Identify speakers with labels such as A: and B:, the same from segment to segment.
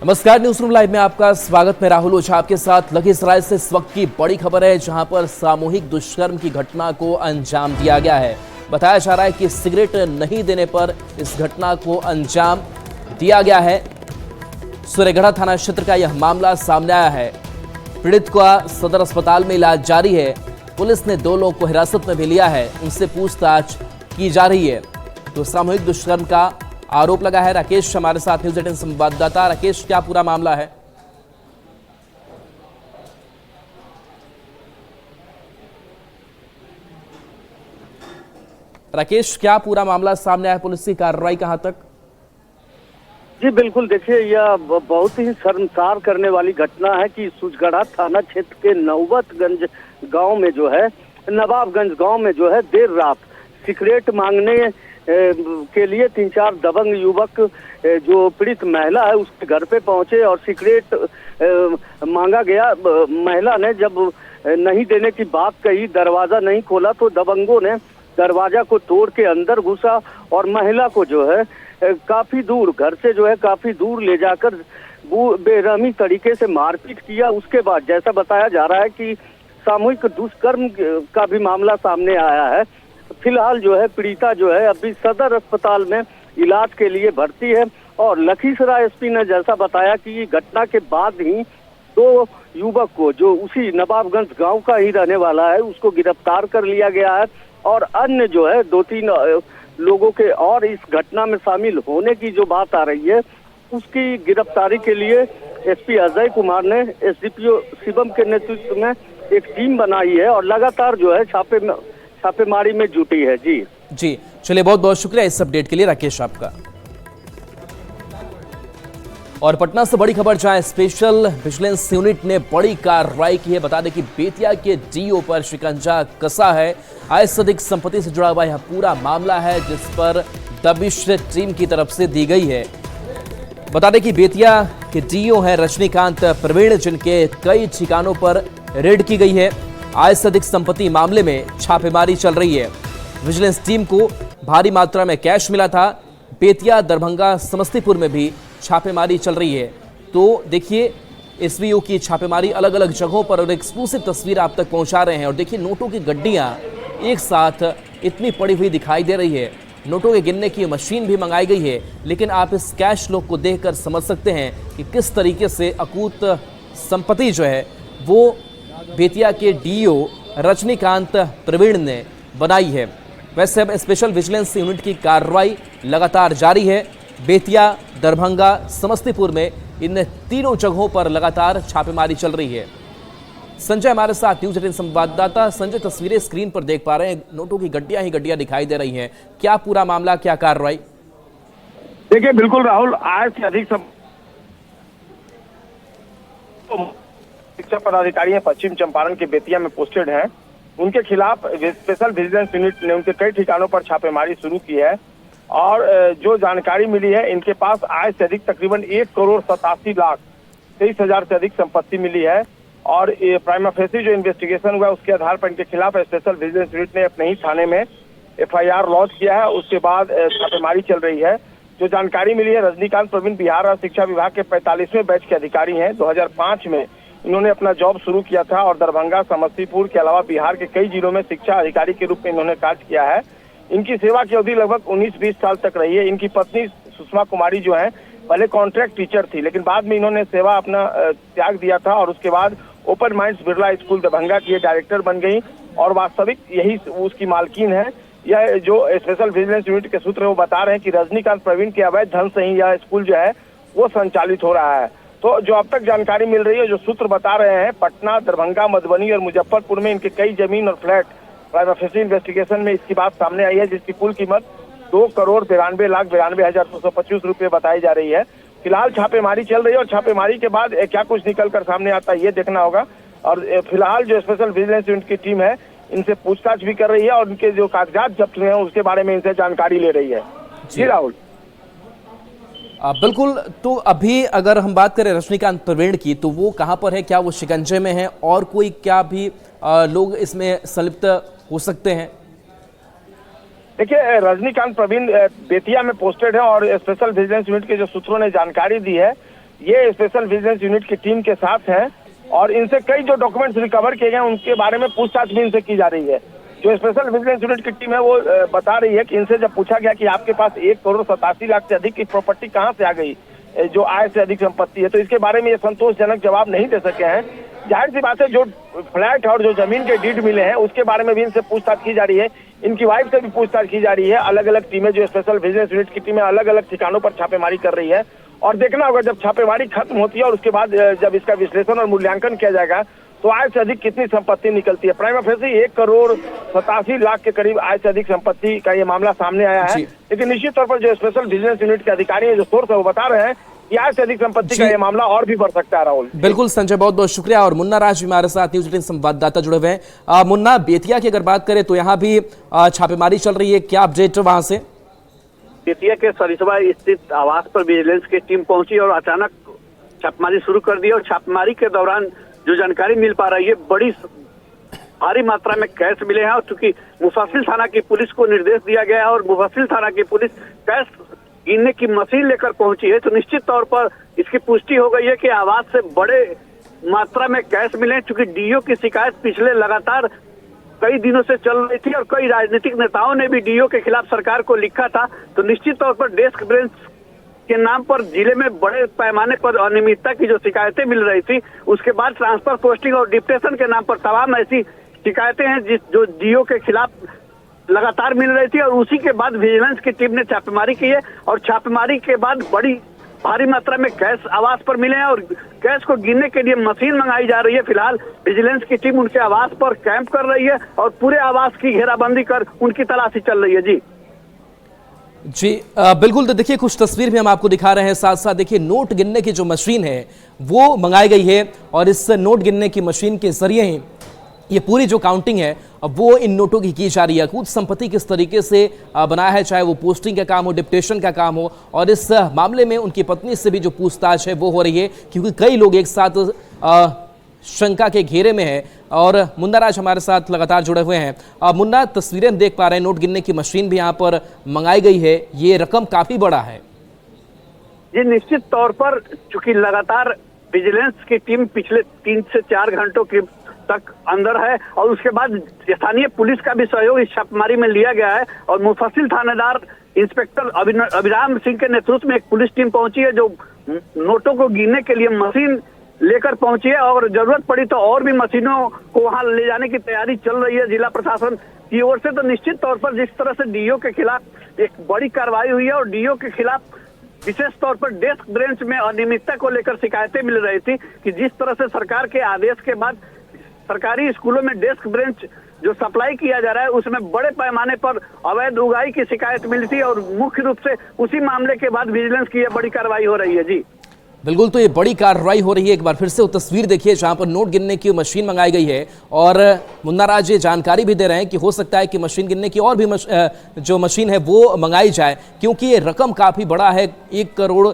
A: नमस्कार, news room live में आपका स्वागत। मैं राहुल ओझा आपके साथ। लखीसराय से इस वक्त की बड़ी खबर है, जहां पर सामूहिक दुष्कर्म की घटना को अंजाम दिया गया है। बताया जा रहा है कि सिगरेट नहीं देने पर इस घटना को अंजाम दिया गया है। सूर्यगढ़ा थाना क्षेत्र का यह मामला सामने आया है। पीड़ित का सदर अस्पताल में इलाज जारी है। पुलिस ने 2 लोग को हिरासत में भी लिया है, उनसे पूछताछ की जा रही है। तो सामूहिक दुष्कर्म का आरोप लगा है। राकेश हमारे साथ न्यूज 18 संवाददाता। राकेश, क्या पूरा मामला है? राकेश, क्या पूरा मामला सामने आया? पुलिस की कार्रवाई कहां तक?
B: जी बिल्कुल, देखिए यह बहुत ही शर्मसार करने वाली घटना है कि सूर्यगढ़ा थाना क्षेत्र के नौबतगंज गांव में जो है, नवाबगंज गांव में जो है, देर रात सिगरेट मांगने के लिए 3-4 दबंग युवक जो पीड़ित महिला है उसके घर पे पहुंचे और सिगरेट मांगा गया। महिला ने जब नहीं देने की बात कही, दरवाजा नहीं खोला, तो दबंगों ने दरवाजा को तोड़ के अंदर घुसा और महिला को जो है काफी दूर, घर से जो है काफी दूर ले जाकर बेरहमी तरीके से मारपीट किया। उसके बाद जैसा बताया जा रहा है कि सामूहिक दुष्कर्म का भी मामला सामने आया है। फिलहाल जो है पीड़िता जो है अभी सदर अस्पताल में इलाज के लिए भर्ती है और लखीसराय एसपी ने जैसा बताया कि ये घटना के बाद ही 2 युवक को, जो उसी नवाबगंज गांव का ही रहने वाला है, उसको गिरफ्तार कर लिया गया है और अन्य जो है 2-3 लोगों के और इस घटना में शामिल होने की जो बात आ रही है, उसकी गिरफ्तारी के लिए एसपी अजय कुमार ने एसडीपीओ शिवम के नेतृत्व में एक टीम बनाई है और लगातार जो है छापेमारी में जुटी है। जी
A: चलिए, बहुत बहुत शुक्रिया इस अपडेट के लिए राकेश आपका। और पटना से बड़ी खबर, जहां स्पेशल विजिलेंस यूनिट ने बड़ी कार्रवाई की है। बता दें कि बेतिया के डीओ पर शिकंजा कसा है। आय से अधिक संपत्ति से जुड़ा हुआ यह पूरा मामला है, जिस पर दबिश टीम की तरफ से दी गई है। बता दें कि बेतिया के डीओ हैं रजनीकांत प्रवीण, जिनके कई ठिकानों पर रेड की गई है। आय से अधिक संपत्ति मामले में छापेमारी चल रही है। विजिलेंस टीम को भारी मात्रा में कैश मिला था। बेतिया, दरभंगा, समस्तीपुर में भी छापेमारी चल रही है। तो देखिए, एसवीओ की छापेमारी अलग अलग जगहों पर और एक्सक्लूसिव तस्वीर आप तक पहुंचा रहे हैं। और देखिए, नोटों की गड्डियां एक साथ इतनी पड़ी हुई दिखाई दे रही है। नोटों के गिनने की मशीन भी मंगाई गई है। लेकिन आप इस कैश लोग को देखकर समझ सकते हैं कि किस तरीके से अकूत संपत्ति जो है वो बेतिया के डीओ रजनीकांत प्रवीण ने बनाई है। वैसे अब स्पेशल विजिलेंस यूनिट की कार्रवाई लगातार जारी है। बेतिया, दरभंगा, समस्तीपुर में इन तीनों जगहों पर लगातार छापेमारी चल रही है। संजय हमारे साथ, न्यूज 18 संवाददाता। संजय, तस्वीरें स्क्रीन पर देख पा रहे हैं, नोटों की गड्डियां ही गड्डियां दिखाई दे रही हैं। क्या पूरा मामला, क्या कार्रवाई?
C: देखिए बिल्कुल राहुल, आज से अधिक शिक्षा पदाधिकारी हैं पश्चिम चंपारण के बेतिया में पोस्टेड हैं, उनके खिलाफ स्पेशल विजिलेंस यूनिट ने उनके कई ठिकानों पर छापेमारी शुरू की है। और जो जानकारी मिली है, इनके पास आय से अधिक तकरीबन 1,87,23,000 से अधिक संपत्ति मिली है। और ये प्राइमा फेसी जो इन्वेस्टिगेशन हुआ, उसके आधार पर इनके खिलाफ स्पेशल विजिलेंस यूनिट ने अपने ही थाने में FIR लॉन्च किया है। उसके बाद छापेमारी चल रही है। जो जानकारी मिली है, रजनीकांत प्रवीण बिहार और शिक्षा विभाग के 45वें बैच के अधिकारी हैं। 2005 में इन्होंने अपना जॉब शुरू किया था और दरभंगा, समस्तीपुर के अलावा बिहार के कई जिलों में शिक्षा अधिकारी के रूप में इन्होंने कार्य किया है। इनकी सेवा की अवधि लगभग 19-20 साल तक रही है। इनकी पत्नी सुषमा कुमारी जो है, पहले कॉन्ट्रैक्ट टीचर थी, लेकिन बाद में इन्होंने सेवा अपना त्याग दिया था और उसके बाद open minds Birla school Darbhanga की डायरेक्टर बन गई और वास्तविक यही उसकी मालकिन है। यह जो स्पेशल विजिलेंस यूनिट के सूत्र है वो बता रहे हैं कि रजनीकांत प्रवीण के अवैध धन से ही यह स्कूल जो है वो संचालित हो रहा है। तो जो अब तक जानकारी मिल रही है, जो सूत्र बता रहे हैं, पटना, दरभंगा, मधुबनी और मुजफ्फरपुर में इनके कई जमीन और फ्लैट प्राइमा फेसी इन्वेस्टिगेशन में इसकी बात सामने आई है, जिसकी कुल कीमत 2,92,92,225 रुपये बताई जा रही है। फिलहाल छापेमारी चल रही है और छापेमारी के बाद क्या कुछ निकल कर सामने आता है ये देखना होगा। और फिलहाल जो स्पेशल विजिलेंस यूनिट की टीम है, इनसे पूछताछ भी कर रही है और उनके जो कागजात जब्त हुए हैं उसके बारे में इनसे जानकारी ले रही है। जी राहुल।
A: बिल्कुल। तो अभी अगर हम बात करें रजनीकांत प्रवीण की, तो वो कहां पर है? क्या वो शिकंजे में है और कोई क्या भी लोग इसमें संलिप्त हो सकते हैं?
C: देखिए, रजनीकांत प्रवीण बेतिया में पोस्टेड है और स्पेशल विजिलेंस यूनिट के जो सूत्रों ने जानकारी दी है ये स्पेशल विजिलेंस यूनिट की टीम के साथ है और इनसे कई जो डॉक्यूमेंट्स रिकवर किए गए उनके बारे में पूछताछ भी इनसे की जा रही है। जो स्पेशल विजिलेंस यूनिट की टीम है वो बता रही है कि इनसे जब पूछा गया कि आपके पास 1,87,00,000 से अधिक की प्रॉपर्टी कहाँ से आ गई, जो आय से अधिक संपत्ति है, तो इसके बारे में ये संतोषजनक जवाब नहीं दे सके हैं। जाहिर सी बात है, जो फ्लैट और जो जमीन के डीड मिले हैं उसके बारे में भी इनसे पूछताछ की जा रही है। इनकी वाइफ से भी पूछताछ की जा रही है। अलग अलग टीमें, जो स्पेशल विजिलेंस यूनिट की टीमें अलग अलग ठिकानों पर छापेमारी कर रही है और देखना होगा जब छापेमारी खत्म होती है और उसके बाद जब इसका विश्लेषण और मूल्यांकन किया जाएगा तो आय से अधिक कितनी संपत्ति निकलती है। प्राइमा फेसी 1,87,00,000 के करीब आय से अधिक संपत्ति का ये मामला सामने आया है। लेकिन निश्चित तौर पर जो स्पेशल विजिलेंस यूनिट के अधिकारी हैं, जो सोर्स है, वो बता रहे हैं कि आय से अधिक संपत्ति का ये मामला और भी बढ़ सकता है। राहुल,
A: बिल्कुल संजय, बहुत बहुत शुक्रिया। और मुन्ना राज हमारे साथ न्यूज 18 संवाददाता जुड़े हुए हैं। मुन्ना, बेतिया की अगर बात करें तो यहाँ भी छापेमारी चल रही है, क्या अपडेट वहां से?
B: बेतिया के सरिसबा स्थित आवास पर विजिलेंस की टीम पहुंची और अचानक छापेमारी शुरू कर दी। और छापेमारी के दौरान जो जानकारी मिल पा रही है, बड़ी भारी मात्रा में कैश मिले हैं। और चूंकि मुफस्सिल थाना की पुलिस को निर्देश दिया गया है और मुफस्सिल थाना की पुलिस कैश गिनने की मशीन लेकर पहुंची है, तो निश्चित तौर पर इसकी पुष्टि हो गई है कि आवास से बड़े मात्रा में कैश मिले। चूंकि डीओ की शिकायत पिछले लगातार कई दिनों से चल रही थी और कई राजनीतिक नेताओं ने भी डीओ के खिलाफ सरकार को लिखा था, तो निश्चित तौर पर डेस्क बेंच के नाम पर जिले में बड़े पैमाने पर अनियमितता की जो शिकायतें मिल रही थी, उसके बाद ट्रांसफर पोस्टिंग और डिप्टेशन के नाम पर तमाम ऐसी शिकायतें हैं जो डीओ के खिलाफ लगातार मिल रही थी। और उसी के बाद विजिलेंस की टीम ने छापेमारी की है और छापेमारी के बाद बड़ी भारी मात्रा में कैश आवास पर मिले हैं और कैश को गिनने के लिए मशीन मंगाई जा रही है। फिलहाल विजिलेंस की टीम उनके आवास पर कैंप कर रही है और पूरे आवास की घेराबंदी कर उनकी तलाशी चल रही है। जी
A: बिल्कुल। तो देखिए, कुछ तस्वीर भी हम आपको दिखा रहे हैं, साथ साथ देखिए नोट गिनने की जो मशीन है वो मंगाई गई है और इस नोट गिनने की मशीन के जरिए ही ये पूरी जो काउंटिंग है अब वो इन नोटों की जा रही है। कुछ संपत्ति किस तरीके से बनाया है, चाहे वो पोस्टिंग का काम हो, डिप्टेशन का काम हो, और इस मामले में उनकी पत्नी से भी जो पूछताछ है वो हो रही है, क्योंकि कई लोग एक साथ शंका के घेरे में है। और मुन्ना राज हमारे साथ लगातार जुड़े हुए हैं। मुन्ना, तस्वीरें हम देख पा रहे हैं, नोट गिनने की मशीन भी यहाँ पर मंगाई गई है, ये रकम काफी बड़ा है।
B: जी, निश्चित तौर पर चूंकि लगातार विजिलेंस की टीम पिछले 3 से 4 घंटों की तक अंदर है और उसके बाद स्थानीय पुलिस का भी सहयोग इस छापेमारी में लिया गया है और मुफस्सिल थानेदार इंस्पेक्टर अभिराम सिंह के नेतृत्व में एक पुलिस टीम पहुंची है जो नोटों को गिनने के लिए मशीन लेकर पहुंची है और जरूरत पड़ी तो और भी मशीनों को वहां ले जाने की तैयारी चल रही है जिला प्रशासन की ओर से। तो निश्चित तौर पर जिस तरह से डीओ के खिलाफ एक बड़ी कार्रवाई हुई है और डीओ के खिलाफ विशेष तौर पर डेस्क बेंच में अनियमितता को लेकर शिकायतें मिल रही थी कि जिस तरह से सरकार के आदेश के बाद सरकारी स्कूलों में डेस्क बेंच जो सप्लाई किया जा रहा है उसमें बड़े पैमाने पर अवैध उगाही की शिकायत मिली थी और मुख्य रूप से उसी मामले के बाद विजिलेंस की यह बड़ी कार्रवाई हो रही है। जी
A: बिल्कुल, तो ये बड़ी कार्रवाई हो रही है। एक बार फिर से वो तस्वीर देखिए जहां पर नोट गिनने की मशीन मंगाई गई है और मुन्ना राज ये जानकारी भी दे रहे हैं कि हो सकता है कि मशीन गिनने की और भी जो मशीन है वो मंगाई जाए, क्योंकि ये रकम काफी बड़ा है, 1 करोड़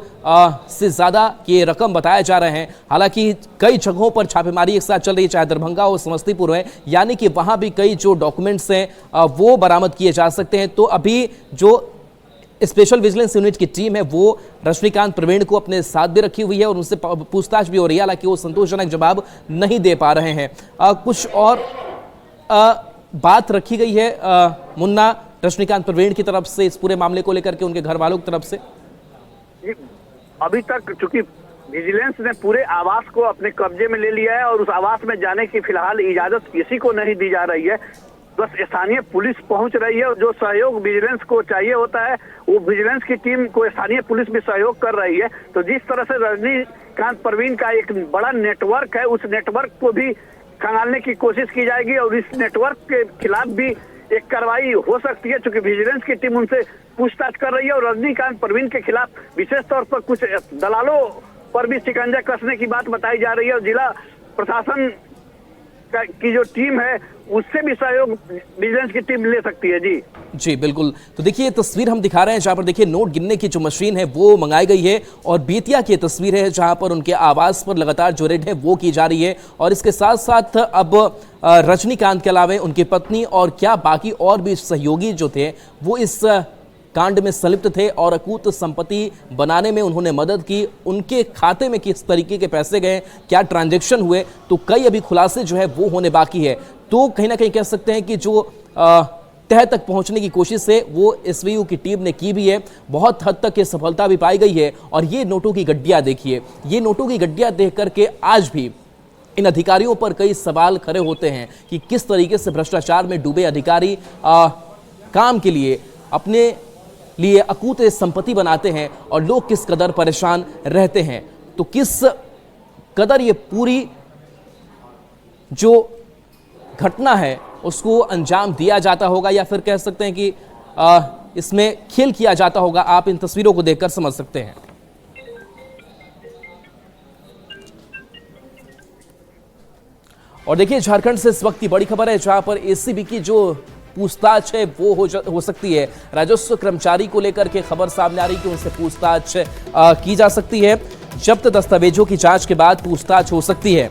A: से ज्यादा ये रकम बताए जा रहे हैं। हालांकि कई जगहों पर छापेमारी एक साथ चल रही है, चाहे दरभंगा हो, समस्तीपुर है, यानी कि वहां भी कई जो डॉक्यूमेंट्स हैं वो बरामद किए जा सकते हैं। तो अभी जो स्पेशल विजिलेंस यूनिट की टीम है वो रजनीकांत प्रवीण को अपने साथ भी रखी हुई है और उनसे पूछताछ भी हो रही है, हालांकि वो संतोषजनक जवाब नहीं दे पा रहे हैं। कुछ और बात रखी गई है मुन्ना रजनीकांत प्रवीण की तरफ से इस पूरे मामले को लेकर के उनके घर वालों की तरफ से?
B: अभी तक चूंकि विजिलेंस ने पूरे आवास को अपने कब्जे में ले लिया है और उस आवास में जाने की फिलहाल इजाजत किसी को नहीं दी जा रही है, बस स्थानीय पुलिस पहुंच रही है और जो सहयोग विजिलेंस को चाहिए होता है वो विजिलेंस की टीम को स्थानीय पुलिस भी सहयोग कर रही है। तो जिस तरह से रजनीकांत प्रवीण का एक बड़ा नेटवर्क है उस नेटवर्क को भी खंगालने की कोशिश की जाएगी और इस नेटवर्क के खिलाफ भी एक कार्रवाई हो सकती है, क्योंकि विजिलेंस की टीम उनसे पूछताछ कर रही है और रजनीकांत प्रवीण के खिलाफ विशेष तौर पर कुछ दलालों पर भी शिकंजा कसने की बात बताई जा रही है और जिला प्रशासन की जो टीम है उससे भी सहयोग विजिलेंस की टीम ले सकती है। जी
A: बिल्कुल। तो देखिए तस्वीर हम दिखा रहे हैं जहां पर देखिए नोट गिनने की जो मशीन है वो मंगाई गई है और बेतिया की तस्वीर है जहां पर उनके आवास पर लगातार जो रेड है वो की जा रही है और इसके साथ साथ अब रजनीकांत के अलावा उनकी पत्नी और क्या बाकी और भी सहयोगी जो थे वो इस कांड में संलिप्त थे और अकूत संपत्ति बनाने में उन्होंने मदद की। उनके खाते में किस तरीके के पैसे गए, क्या ट्रांजैक्शन हुए, तो कई अभी खुलासे जो है वो होने बाकी है। तो कहीं ना कहीं कह सकते हैं कि जो तह तक पहुंचने की कोशिश है वो एसवीयू की टीम ने की भी है। बहुत हद तक ये सफलता भी पाई गई है। और ये नोटों की गड्डियां देखिए, ये नोटों की गड्डियां देख करके आज भी इन अधिकारियों पर कई सवाल खड़े होते हैं कि किस तरीके से भ्रष्टाचार में डूबे अधिकारी काम के लिए अपने लिए अकूत संपत्ति बनाते हैं और लोग किस कदर परेशान रहते हैं। तो किस कदर ये पूरी जो घटना है उसको अंजाम दिया जाता होगा, या फिर कह सकते हैं कि इसमें खेल किया जाता होगा, आप इन तस्वीरों को देखकर समझ सकते हैं। और देखिए, झारखंड से इस वक्त की बड़ी खबर है जहां पर एसीबी की जो पूछताछ है वो हो सकती है। राजस्व कर्मचारी को लेकर के खबर सामने आ रही कि उनसे पूछताछ की जा सकती है। जब्त दस्तावेजों की जांच के बाद पूछताछ हो सकती है।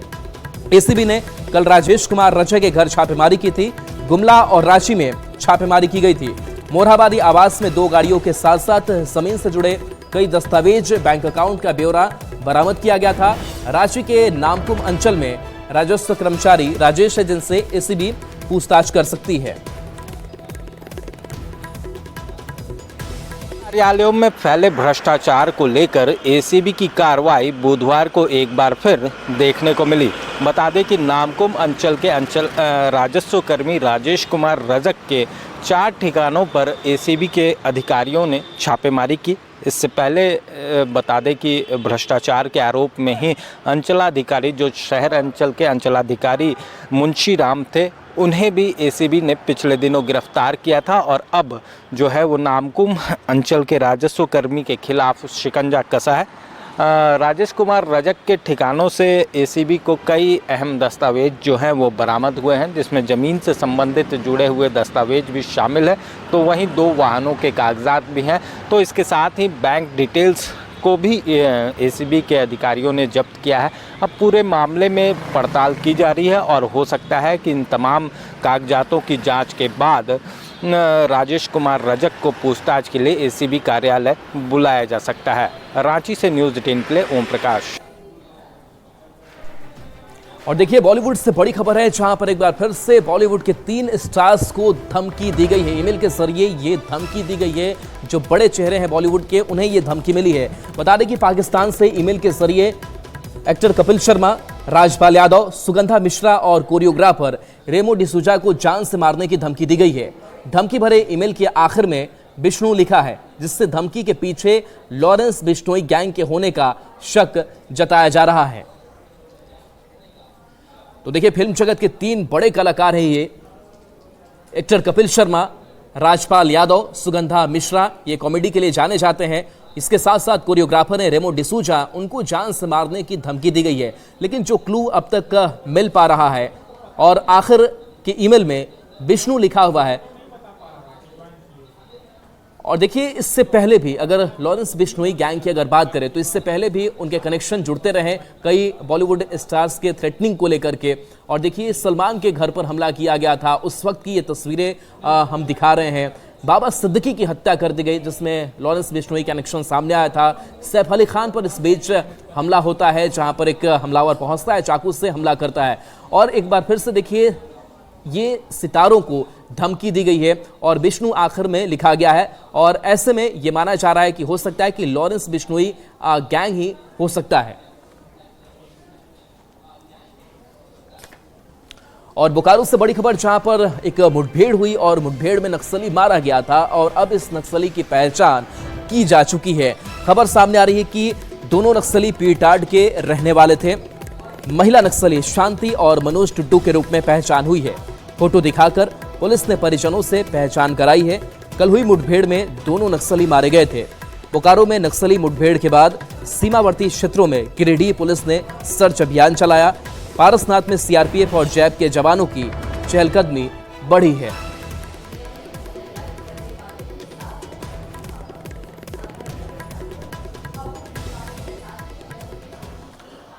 A: एसीबी ने कल राजेश कुमार रजक के घर छापेमारी की थी। गुमला और रांची में छापेमारी की गई थी। मोरहाबादी आवास में 2 गाड़ियों के साथ साथ जमीन से जुड़े कई दस्तावेज, बैंक अकाउंट का ब्यौरा बरामद किया गया था। रांची के नामकुम अंचल में राजस्व कर्मचारी राजेश है जिनसे एसीबी पूछताछ कर सकती है।
D: कार्यालयों में फैले भ्रष्टाचार को लेकर एसीबी की कार्रवाई बुधवार को एक बार फिर देखने को मिली। बता दें कि नामकुम अंचल के राजस्व कर्मी राजेश कुमार रजक के 4 ठिकानों पर एसीबी के अधिकारियों ने छापेमारी की। इससे पहले बता दें कि भ्रष्टाचार के आरोप में ही अंचलाधिकारी, जो शहर अंचल के अंचलाधिकारी मुंशी राम थे, उन्हें भी एसीबी ने पिछले दिनों गिरफ्तार किया था। और अब जो है वो नामकुम अंचल के राजस्व कर्मी के खिलाफ शिकंजा कसा है। राजेश कुमार रजक के ठिकानों से एसीबी को कई अहम दस्तावेज जो हैं वो बरामद हुए हैं, जिसमें ज़मीन से संबंधित जुड़े हुए दस्तावेज भी शामिल है। तो वहीं 2 वाहनों के कागजात भी हैं। तो इसके साथ ही बैंक डिटेल्स को भी एसीबी के अधिकारियों ने जब्त किया है। अब पूरे मामले में पड़ताल की जा रही है और हो सकता है कि इन तमाम कागजातों की जांच के बाद राजेश कुमार रजक को पूछताछ के लिए एसीबी कार्यालय बुलाया जा सकता है। रांची से न्यूज़ 18 के लिए ओम प्रकाश।
A: और देखिए, बॉलीवुड से बड़ी खबर है जहां पर एक बार फिर से बॉलीवुड के 3 स्टार्स को धमकी दी गई है। ईमेल के जरिए ये धमकी दी गई है। जो बड़े चेहरे हैं बॉलीवुड के, उन्हें ये धमकी मिली है। बता दें कि पाकिस्तान से ईमेल के जरिए एक्टर कपिल शर्मा, राजपाल यादव, सुगंधा मिश्रा और कोरियोग्राफर रेमो डिसूजा को जान से मारने की धमकी दी गई है। धमकी भरे ईमेल के आखिर में बिश्नोई लिखा है, जिससे धमकी के पीछे लॉरेंस बिश्नोई गैंग के होने का शक जताया जा रहा है। तो देखिए, फिल्म जगत के 3 बड़े कलाकार हैं ये। एक्टर कपिल शर्मा, राजपाल यादव, सुगंधा मिश्रा, ये कॉमेडी के लिए जाने जाते हैं। इसके साथ साथ कोरियोग्राफर है रेमो डिसूजा, उनको जान से मारने की धमकी दी गई है। लेकिन जो क्लू अब तक मिल पा रहा है, और आखिर के ईमेल में विष्णु लिखा हुआ है। और देखिए, इससे पहले भी अगर लॉरेंस बिश्नोई गैंग की अगर बात करें तो इससे पहले भी उनके कनेक्शन जुड़ते रहे कई बॉलीवुड स्टार्स के थ्रेटनिंग को लेकर के। और देखिए, सलमान के घर पर हमला किया गया था, उस वक्त की ये तस्वीरें हम दिखा रहे हैं। बाबा सिद्दीकी की हत्या कर दी गई, जिसमें लॉरेंस बिश्नोई कनेक्शन सामने आया था। सैफ अली खान पर इस बीच हमला होता है, जहां पर एक हमलावर पहुंचता है, चाकू से हमला करता है। और एक बार फिर से देखिए, ये सितारों को धमकी दी गई है और विष्णु आखिर में लिखा गया है। और ऐसे में यह माना जा रहा है कि हो सकता है कि लॉरेंस बिश्नोई गैंग ही हो सकता है। और बोकारो से बड़ी खबर, जहां पर एक मुठभेड़ हुई और मुठभेड़ में नक्सली मारा गया था और अब इस नक्सली की पहचान की जा चुकी है। खबर सामने आ रही है कि दोनों नक्सली पीरटाड के रहने वाले थे। महिला नक्सली शांति और मनोज टुड्डू के रूप में पहचान हुई है। फोटो दिखाकर पुलिस ने परिजनों से पहचान कराई है। कल हुई मुठभेड़ में दोनों नक्सली मारे गए थे। बोकारो में नक्सली मुठभेड़ के बाद सीमावर्ती क्षेत्रों में गिरिडीह पुलिस ने सर्च अभियान चलाया। पारसनाथ में सीआरपीएफ और जैप के जवानों की चहलकदमी बढ़ी है।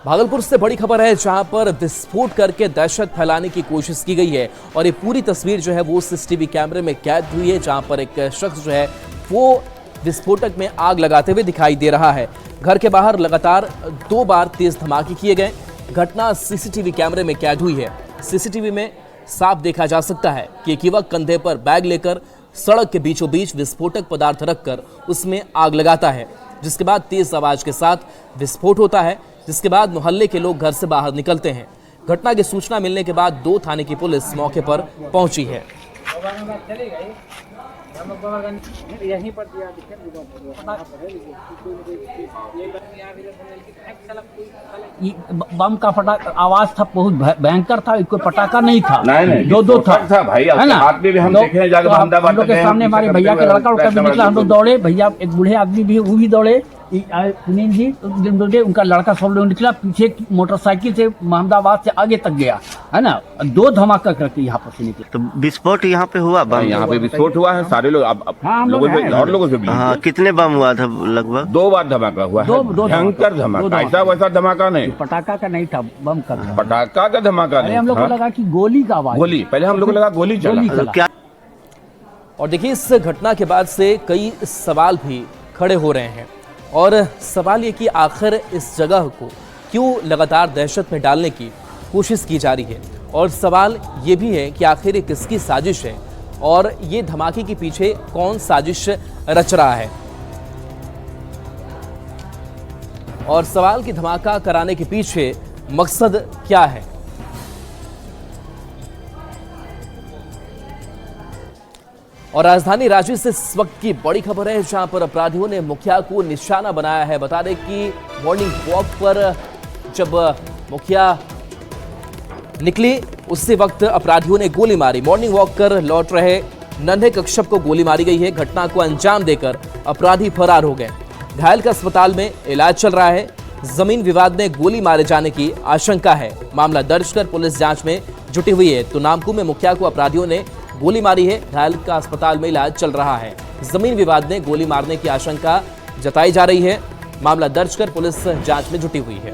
A: भागलपुर से बड़ी खबर है, जहां पर विस्फोट करके दहशत फैलाने की कोशिश की गई है। और ये पूरी तस्वीर जो है वो सीसीटीवी कैमरे में कैद हुई है, जहां पर एक शख्स जो है वो विस्फोटक में आग लगाते हुए दिखाई दे रहा है। घर के बाहर लगातार 2 बार तेज धमाके किए गए। घटना सीसीटीवी कैमरे में कैद हुई है। सीसीटीवी में साफ देखा जा सकता है कि एक युवक कंधे पर बैग लेकर सड़क के बीचों बीच विस्फोटक पदार्थ रखकर उसमें आग लगाता है, जिसके बाद तेज आवाज के साथ विस्फोट होता है, जिसके बाद मोहल्ले के लोग घर से बाहर निकलते हैं। घटना की सूचना मिलने के बाद 2 थाने की पुलिस मौके पर पहुंची है।
E: बम का फटाका आवाज था, बहुत भयंकर था। कोई पटाखा नहीं था,
F: नहीं,
E: दो था
F: भाई,
E: है ना।
F: हाथ में भी हम देखे हैं जाकर
E: हम लोग के सामने हमारे भैया के लड़का उड़का भी निकला, हम लोग दौड़े। भैया एक बूढ़े आदमी भी वो भी दौड़े, सुनील जी दौड़े, उनका लड़का सब लोग निकला। पीछे मोटरसाइकिल से महमदाबाद से आगे तक गया, है ना। 2 धमाका करके यहाँ पर से निकले।
G: तो विस्फोट यहाँ पे हुआ, बम
F: यहाँ पे विस्फोट हुआ है। सारे लोग लोगों से और लोगों से भी।
G: हाँ, कितने बम हुआ था लगभग?
F: 2 बार धमाका हुआ है। भयंकर धमाका, ऐसा वैसा धमाका नहीं,
E: पटाखा का नहीं था, बम का था।
F: पटाखा का धमाका नहीं।
E: हम लोग को लगा कि गोली का आवाज,
F: गोली, पहले हम लोग को लगा गोली चला।
G: क्या?
A: और देखिए, इस घटना के बाद से कई सवाल भी खड़े हो रहे हैं और सवाल ये कि आखिर इस जगह को क्यों लगातार दहशत में डालने की कोशिश की जा रही है। और सवाल ये भी है कि आखिर ये किसकी साजिश है और ये धमाके के पीछे कौन साजिश रच रहा है। और सवाल कि धमाका कराने के पीछे मकसद क्या है। और राजधानी रांची से इस वक्त की बड़ी खबर है, जहां पर अपराधियों ने मुखिया को निशाना बनाया है। बता दें कि मॉर्निंग वॉक पर जब मुखिया निकली उसी वक्त अपराधियों ने गोली मारी। मॉर्निंग वॉक कर लौट रहे नन्हे कश्यप को गोली मारी गई है। घटना को अंजाम देकर अपराधी फरार हो गए। घायल का अस्पताल में इलाज चल रहा है। जमीन विवाद में गोली मारे जाने की आशंका है। मामला दर्ज कर पुलिस जांच में जुटी हुई है। तो नामकू में मुखिया को अपराधियों ने गोली मारी है। घायल का अस्पताल में इलाज चल रहा है। जमीन विवाद में गोली मारने की आशंका जताई जा रही है। मामला दर्ज कर पुलिस जांच में जुटी हुई है।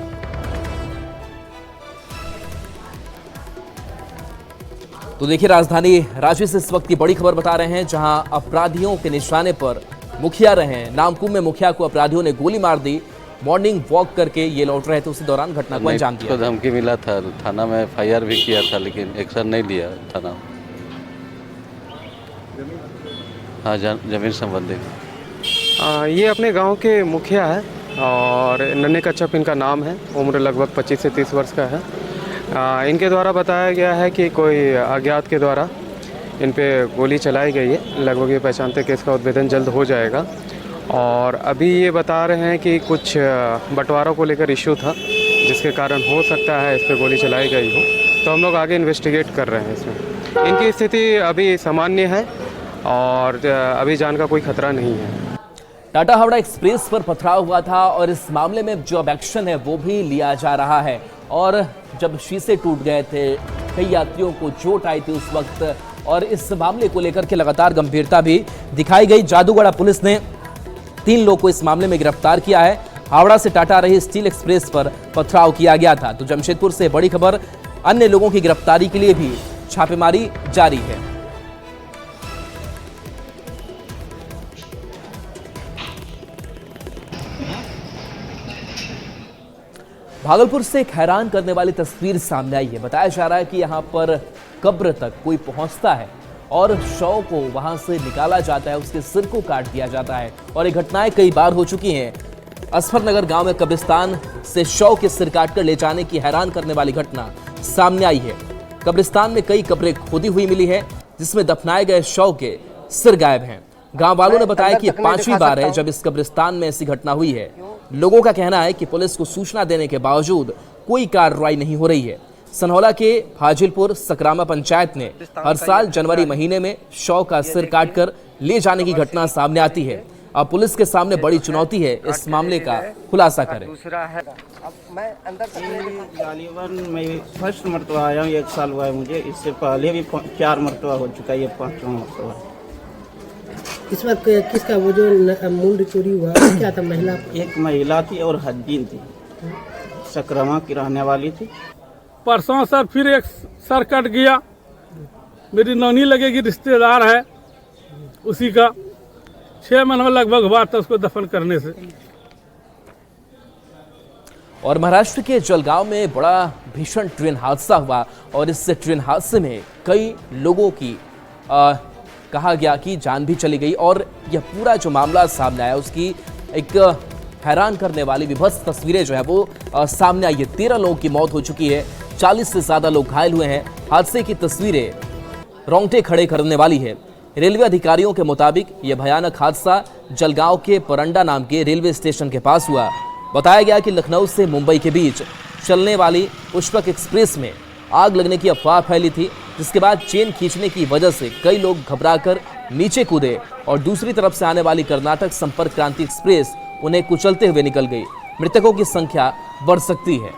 A: तो देखिए, राजधानी रांची से इस वक्त की बड़ी खबर बता रहे हैं, जहां अपराधियों के निशाने पर मुखिया रहे। नामकू में मुखिया को अपराधियों ने गोली मार दी। मॉर्निंग वॉक करके ये लौट रहे थे, उसी दौरान घटना को अंजाम दिया।
H: तो धमकी मिला था, थाना में FIR भी किया था, लेकिन एक्शन नहीं लिया थाना। हाँ, जमीन संबंधी।
I: ये अपने गांव के मुखिया है और नन्हे कच्छप इनका नाम है। उम्र लगभग 25 से 30 वर्ष का है। इनके द्वारा बताया गया है कि कोई अज्ञात के द्वारा इन पे गोली चलाई गई है। लगभग ये पहचानते केस का उद्भेदन जल्द हो जाएगा। और अभी ये बता रहे हैं कि कुछ बंटवारों को लेकर इश्यू था, जिसके कारण हो सकता है इस पर गोली चलाई गई हो। तो हम लोग आगे इन्वेस्टिगेट कर रहे हैं इसमें। इनकी स्थिति अभी सामान्य है और अभी जान का कोई खतरा नहीं है।
A: टाटा हावड़ा एक्सप्रेस पर पथराव हुआ था और इस मामले में जो अब एक्शन है वो भी लिया जा रहा है। और जब शीशे टूट गए थे, कई यात्रियों को चोट आई थी उस वक्त, और इस मामले को लेकर के लगातार गंभीरता भी दिखाई गई। जादूगढ़ा पुलिस ने 3 लोग को इस मामले में गिरफ्तार किया है। हावड़ा से टाटा रही स्टील एक्सप्रेस पर पथराव किया गया था। तो जमशेदपुर से बड़ी खबर, अन्य लोगों की गिरफ्तारी के लिए भी छापेमारी जारी है। भागलपुर से एक हैरान करने वाली तस्वीर सामने आई है। बताया जा रहा है कि यहां पर कब्र तक कोई पहुंचता है और शव को वहां से निकाला जाता है, उसके सिर को काट दिया जाता है। और ये घटनाएं कई बार हो चुकी हैं। असफरनगर गांव में कब्रिस्तान से शव के सिर काटकर ले जाने की हैरान करने वाली घटना सामने आई है। कब्रिस्तान में कई कब्रें खोदी हुई मिली है, जिसमें दफनाए गए शव के सिर गायब हैं। गांव वालों ने बताया कि 5वीं बार है जब इस कब्रिस्तान में ऐसी घटना हुई है। लोगों का कहना है कि पुलिस को सूचना देने के बावजूद कोई कार्रवाई नहीं हो रही है। सनहौला के फाजिलपुर सकरामा पंचायत ने हर साल जनवरी महीने में शव का सिर काटकर ले जाने की घटना सामने आती है। अब पुलिस के सामने बड़ी चुनौती है इस मामले का खुलासा करें।
J: दूसरा है, अब मैं अंदर गालिबन मैं फर्स्ट मरतबा आया हूँ, 1 साल हुआ है मुझे। इससे पहले भी 4 मरतबा हो चुका है, ये 5वां मरतबा।
K: इस वक्त किसका वो जो मुंड चोरी हुआ क्या था? महिला,
J: एक महिला थी और हद्दीन थी, सकरमा की रहने वाली थी।
L: परसों सर फिर एक सर कट गया। मेरी नौनी लगेगी, रिश्तेदार है उसी का। 6 महीना लगभग हुआ था उसको दफन करने से।
A: और महाराष्ट्र के जलगांव में बड़ा भीषण ट्रेन हादसा हुआ और इस ट्रेन हादसे में कई लोगों की कहा गया कि जान भी चली गई। और यह पूरा जो मामला सामने आया उसकी एक हैरान करने वाली विभत्स तस्वीरें जो है वो सामने आई है। 13 लोगों की मौत हो चुकी है, 40 से ज्यादा लोग घायल हुए हैं। हादसे की तस्वीरें रोंगटे खड़े करने वाली है। रेलवे अधिकारियों के मुताबिक यह भयानक हादसा जलगांव के परंडा नाम के रेलवे स्टेशन के पास हुआ। बताया गया कि लखनऊ से मुंबई के बीच चलने वाली पुष्पक एक्सप्रेस में आग लगने की अफवाह फैली थी, जिसके बाद चेन खींचने की वजह से कई लोग घबराकर नीचे कूदे और दूसरी तरफ से आने वाली कर्नाटक संपर्क क्रांति एक्सप्रेस उन्हें कुचलते हुए निकल गई। मृतकों की संख्या बढ़ सकती है।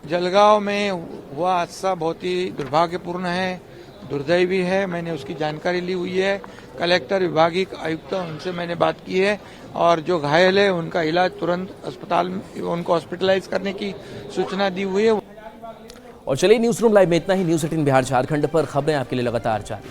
M: जलगांव में हुआ हादसा बहुत ही दुर्भाग्यपूर्ण है, दुर्दैवी है। मैंने उसकी जानकारी ली हुई है। कलेक्टर, विभागीय आयुक्त, उनसे मैंने बात की है और जो घायल है उनका इलाज तुरंत अस्पताल में उनको हॉस्पिटलाइज करने की सूचना दी हुई है।
A: और चलिए न्यूज रूम लाइव में इतना ही। न्यूज 18 बिहार झारखंड पर खबरें आपके लिए लगातार जारी।